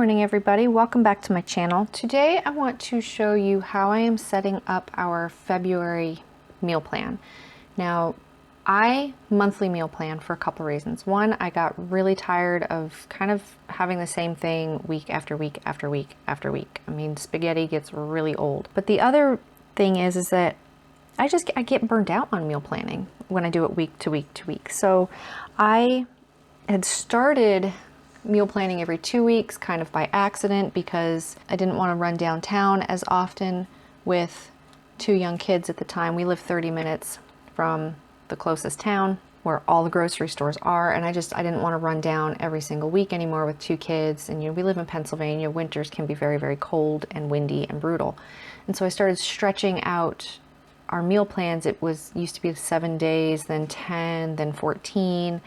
morning, everybody. Welcome back to my channel. Today I want to show you how I am setting up our February meal plan. Now, I monthly meal plan for a couple reasons. One, I got really tired of kind of having the same thing week after week after week after week. I mean, spaghetti gets really old. But the other thing is that I get burnt out on meal planning when I do it week to week to week. So I had started meal planning every 2 weeks kind of by accident because I didn't want to run downtown as often with 2 young kids at the time. We lived 30 minutes from the closest town where all the grocery stores are, and I didn't want to run down every single week anymore with 2 kids. And we live in Pennsylvania. Winters can be very, very cold and windy and brutal. And so I started stretching out our meal plans. It used to be 7 days, then 10, then 14.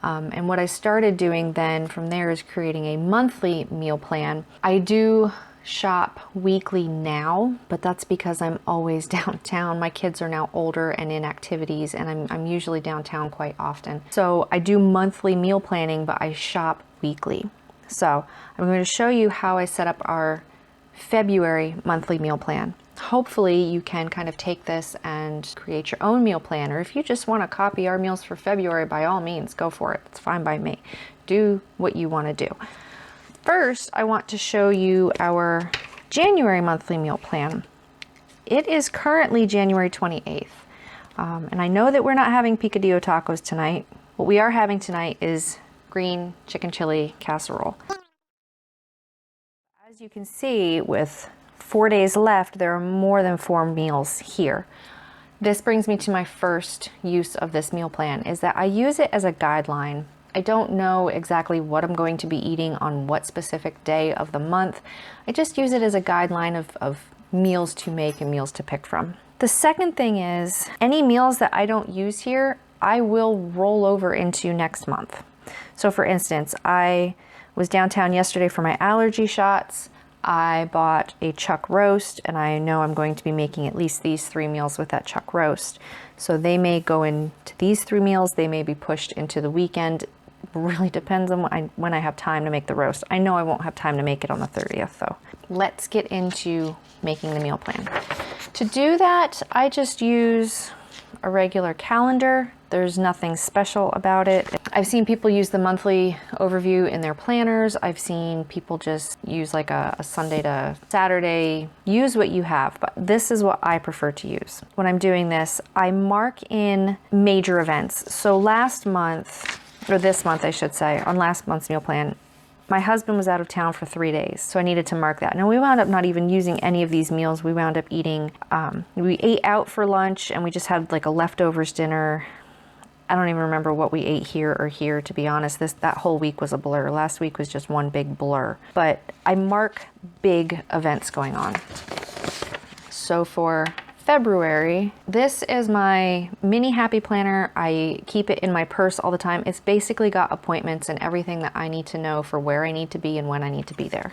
And what I started doing then from there is creating a monthly meal plan. I do shop weekly now, but that's because I'm always downtown. My kids are now older and in activities, and I'm usually downtown quite often. So I do monthly meal planning, but I shop weekly. So I'm going to show you how I set up our February monthly meal plan. Hopefully you can kind of take this and create your own meal plan, or if you just want to copy our meals for February, by all means, go for it. It's fine by me. Do what you want to do. First, I want to show you our January monthly meal plan. It is currently January 28th, and I know that we're not having picadillo tacos tonight. What we are having tonight is green chicken chili casserole. As you can see, with 4 days left, there are more than 4 meals here. This brings me to my first use of this meal plan, is that I use it as a guideline. I don't know exactly what I'm going to be eating on what specific day of the month. I just use it as a guideline of meals to make and meals to pick from. The second thing is, any meals that I don't use here, I will roll over into next month. So for instance, I was downtown yesterday for my allergy shots. I bought a chuck roast, and I know I'm going to be making at least these 3 meals with that chuck roast. So they may go into these 3 meals. They may be pushed into the weekend. It really depends on when I have time to make the roast. I know I won't have time to make it on the 30th though. Let's get into making the meal plan. To do that, I just use a regular calendar. There's nothing special about it. I've seen people use the monthly overview in their planners. I've seen people just use like a Sunday to Saturday. Use what you have, but this is what I prefer to use. When I'm doing this, I mark in major events. So last month, or this month I should say, on last month's meal plan, my husband was out of town for 3 days, so I needed to mark that. Now we wound up not even using any of these meals. We wound up eating, we ate out for lunch, and we just had like a leftovers dinner. I don't even remember what we ate here or here, to be honest. That whole week was a blur. Last week was just one big blur. But I mark big events going on. So for February, this is my mini happy planner. I keep it in my purse all the time. It's basically got appointments and everything that I need to know for where I need to be and when I need to be there.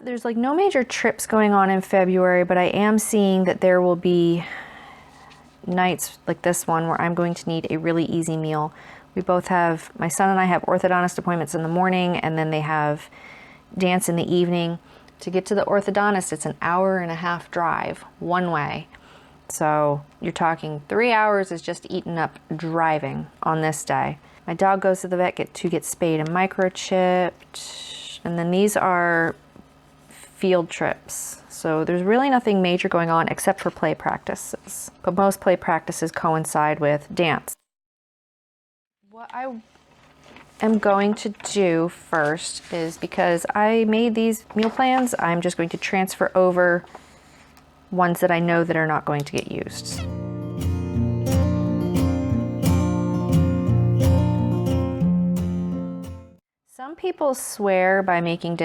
There's like no major trips going on in February, but I am seeing that there will be nights like this one where I'm going to need a really easy meal. My son and I have orthodontist appointments in the morning, and then they have dance in the evening. To get to the orthodontist, it's an 1.5 hour drive one way. So you're talking 3 hours is just eaten up driving on this day. My dog goes to the vet to get spayed and microchipped. And then these are field trips. So there's really nothing major going on except for play practices. But most play practices coincide with dance. What I am going to do first is, because I made these meal plans, I'm just going to transfer over ones that I know that are not going to get used. Some people swear by making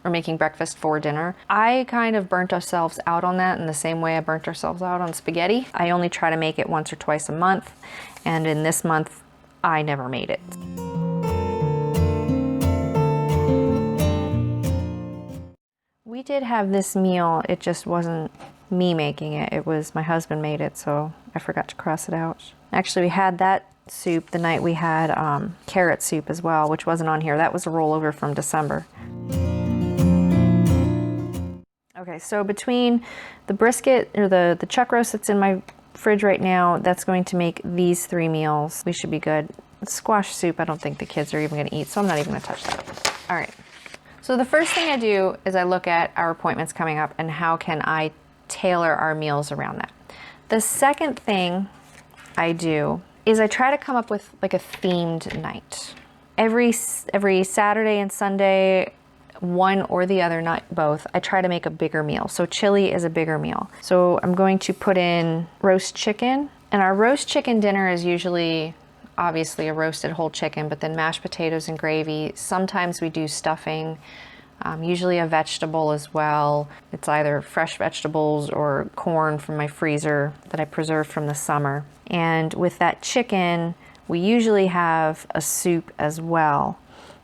making breakfast for dinner. I kind of burnt ourselves out on that in the same way I burnt ourselves out on spaghetti. I only try to make it once or twice a month, and in this month, I never made it. We did have this meal. It just wasn't me making it. It was my husband made it, so I forgot to cross it out. Actually, we had that soup the night we had carrot soup as well, which wasn't on here. That was a rollover from December. Okay, so between the brisket or the chuck roast that's in my fridge right now, that's going to make these 3 meals. We should be good. Squash soup, I don't think the kids are even going to eat, so I'm not even going to touch that. All right. So the first thing I do is I look at our appointments coming up and how can I tailor our meals around that. The second thing I do is I try to come up with like a themed night. Every Saturday and Sunday, one or the other, not both, I try to make a bigger meal. So chili is a bigger meal. So I'm going to put in roast chicken, and our roast chicken dinner is usually obviously a roasted whole chicken, but then mashed potatoes and gravy. Sometimes we do stuffing, usually a vegetable as well. It's either fresh vegetables or corn from my freezer that I preserved from the summer. And with that chicken, we usually have a soup as well.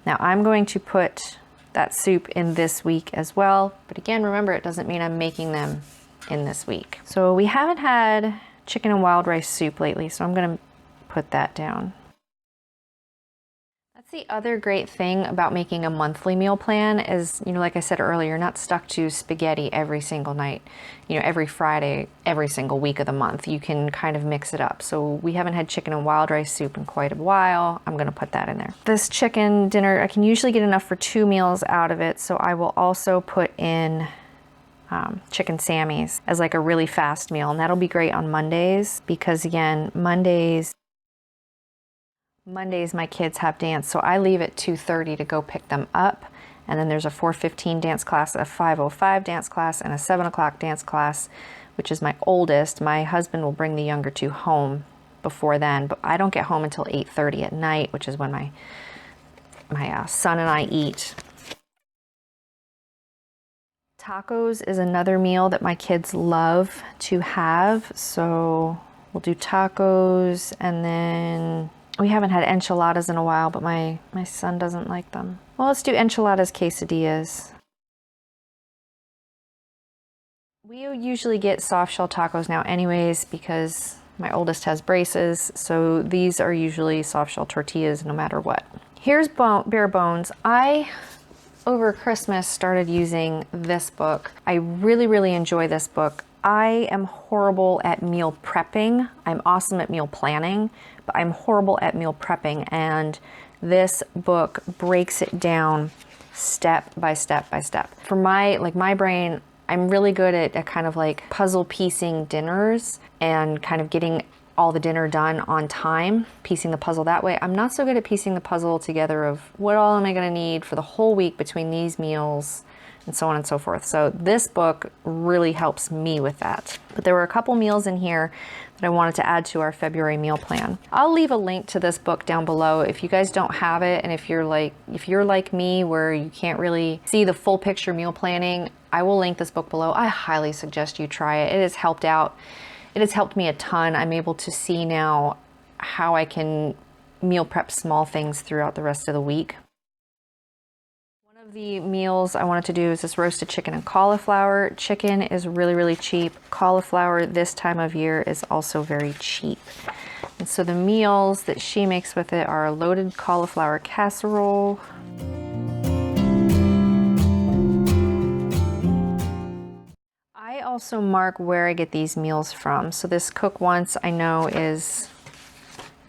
Now I'm going to put that soup in this week as well. But again, remember, it doesn't mean I'm making them in this week. So we haven't had chicken and wild rice soup lately, so I'm gonna put that down. That's the other great thing about making a monthly meal plan is, you know, like I said earlier, you're not stuck to spaghetti every single night, you know, every Friday, every single week of the month. You can kind of mix it up. So we haven't had chicken and wild rice soup in quite a while. I'm gonna put that in there. This chicken dinner, I can usually get enough for 2 meals out of it. So I will also put in chicken Sammy's as like a really fast meal. And that'll be great on Mondays because again, Mondays my kids have dance, so I leave at 2:30 to go pick them up, and then there's a 4:15 dance class, a 5:05 dance class, and a 7 o'clock dance class, which is my oldest. My husband will bring the younger 2 home before then, but I don't get home until 8:30 at night, which is when my son and I eat. Tacos is another meal that my kids love to have, so we'll do tacos, and then we haven't had enchiladas in a while, but my son doesn't like them. Well, let's do enchiladas quesadillas. We usually get soft shell tacos now anyways because my oldest has braces, so these are usually soft shell tortillas no matter what. Here's bare bones. I, over Christmas, started using this book. I really, really enjoy this book. I am horrible at meal prepping. I'm awesome at meal planning, but I'm horrible at meal prepping, and this book breaks it down step by step by step. For my brain, I'm really good at kind of like puzzle piecing dinners and kind of getting all the dinner done on time, piecing the puzzle that way. I'm not so good at piecing the puzzle together of what all am I gonna need for the whole week between these meals and so on and so forth. So this book really helps me with that. But there were a couple meals in here that I wanted to add to our February meal plan. I'll leave a link to this book down below if you guys don't have it, and if you're like me where you can't really see the full picture meal planning, I will link this book below. I highly suggest you try it. It has helped out. It has helped me a ton. I'm able to see now how I can meal prep small things throughout the rest of the week. One of the meals I wanted to do is this roasted chicken and cauliflower. Chicken is really, really cheap. Cauliflower this time of year is also very cheap. And so the meals that she makes with it are a loaded cauliflower casserole. I also mark where I get these meals from. So this Cook Once I know is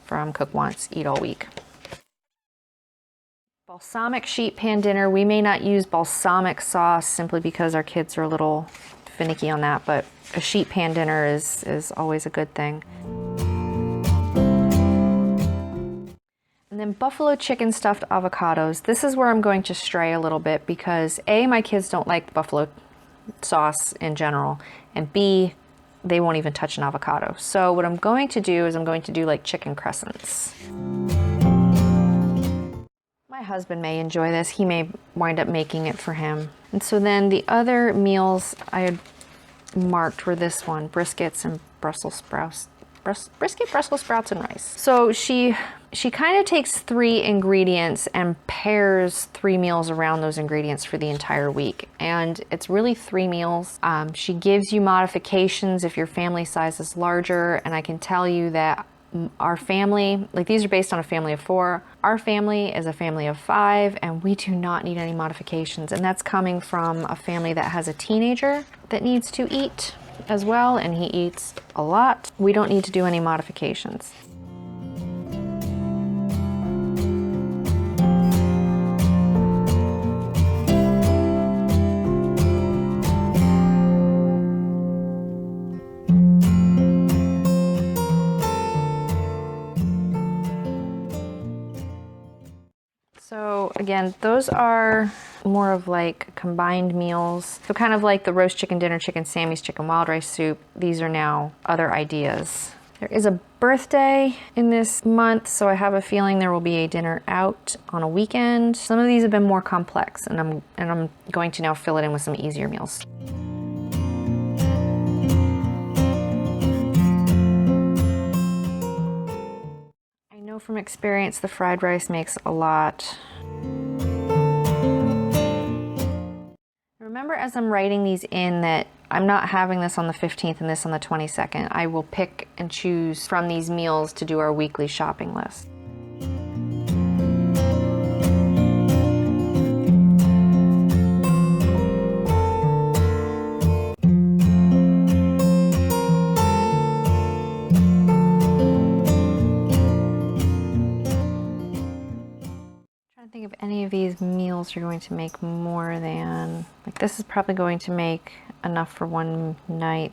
from Cook Once, Eat All Week. Balsamic sheet pan dinner. We may not use balsamic sauce simply because our kids are a little finicky on that, but a sheet pan dinner is always a good thing. And then buffalo chicken stuffed avocados. This is where I'm going to stray a little bit because A, my kids don't like buffalo sauce in general, and B, they won't even touch an avocado. So what I'm going to do is I'm going to do like chicken crescents. My husband may enjoy this. He may wind up making it for him. And so then the other meals I had marked were this one, briskets and Brussels sprouts. Brisket, Brussels sprouts, and rice. So she she kind of takes 3 ingredients and pairs 3 meals around those ingredients for the entire week. And it's really 3 meals. She gives you modifications if your family size is larger. And I can tell you that our family, like these are based on a family of 4. Our family is a family of 5, and we do not need any modifications. And that's coming from a family that has a teenager that needs to eat as well, and he eats a lot. We don't need to do any modifications. So again, those are more of like combined meals. So kind of like the roast chicken dinner, chicken Sammy's, chicken wild rice soup. These are now other ideas. There is a birthday in this month, so I have a feeling there will be a dinner out on a weekend. Some of these have been more complex, and I'm going to now fill it in with some easier meals. From experience, the fried rice makes a lot. Remember, as I'm writing these in, that I'm not having this on the 15th and this on the 22nd. I will pick and choose from these meals to do our weekly shopping list. Think of any of these meals you're going to make more than, like this is probably going to make enough for one night.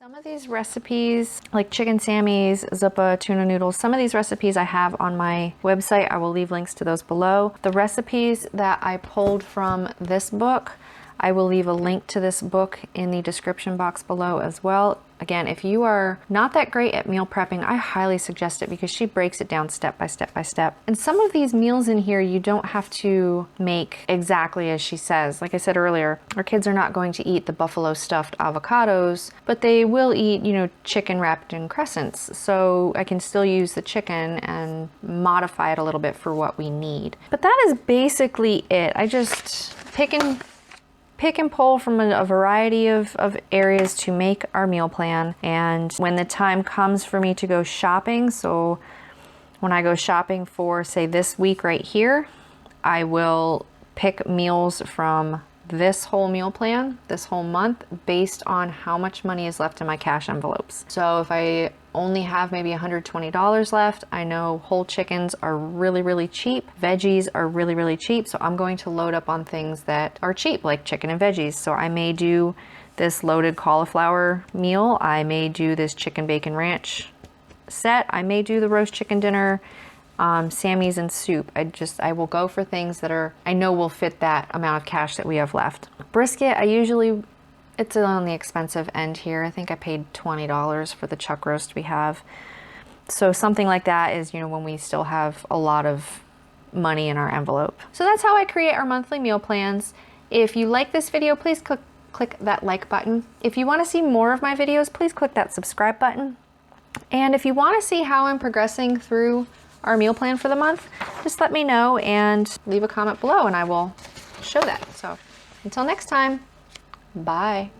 Some of these recipes, like chicken Sammy's, zuppa, tuna noodles, some of these recipes I have on my website. I will leave links to those below. The recipes that I pulled from this book, I will leave a link to this book in the description box below as well. Again, if you are not that great at meal prepping, I highly suggest it because she breaks it down step by step by step. And some of these meals in here, you don't have to make exactly as she says. Like I said earlier, our kids are not going to eat the buffalo stuffed avocados, but they will eat, you know, chicken wrapped in crescents. So I can still use the chicken and modify it a little bit for what we need. But that is basically it. I just pick and pull from a variety of areas to make our meal plan. And when the time comes for me to go shopping, so when I go shopping for, say, this week right here, I will pick meals from this whole meal plan, this whole month, based on how much money is left in my cash envelopes. So if I only have maybe $120 left, I know whole chickens are really, really cheap. Veggies are really, really cheap. So I'm going to load up on things that are cheap, like chicken and veggies. So I may do this loaded cauliflower meal. I may do this chicken bacon ranch set. I may do the roast chicken dinner, Sammy's and soup. I will go for things that I know will fit that amount of cash that we have left. Brisket, it's on the expensive end here. I think I paid $20 for the chuck roast we have. So something like that is, you know, when we still have a lot of money in our envelope. So that's how I create our monthly meal plans. If you like this video, please click that like button. If you want to see more of my videos, please click that subscribe button. And if you want to see how I'm progressing through our meal plan for the month, just let me know and leave a comment below and I will show that. So until next time, bye.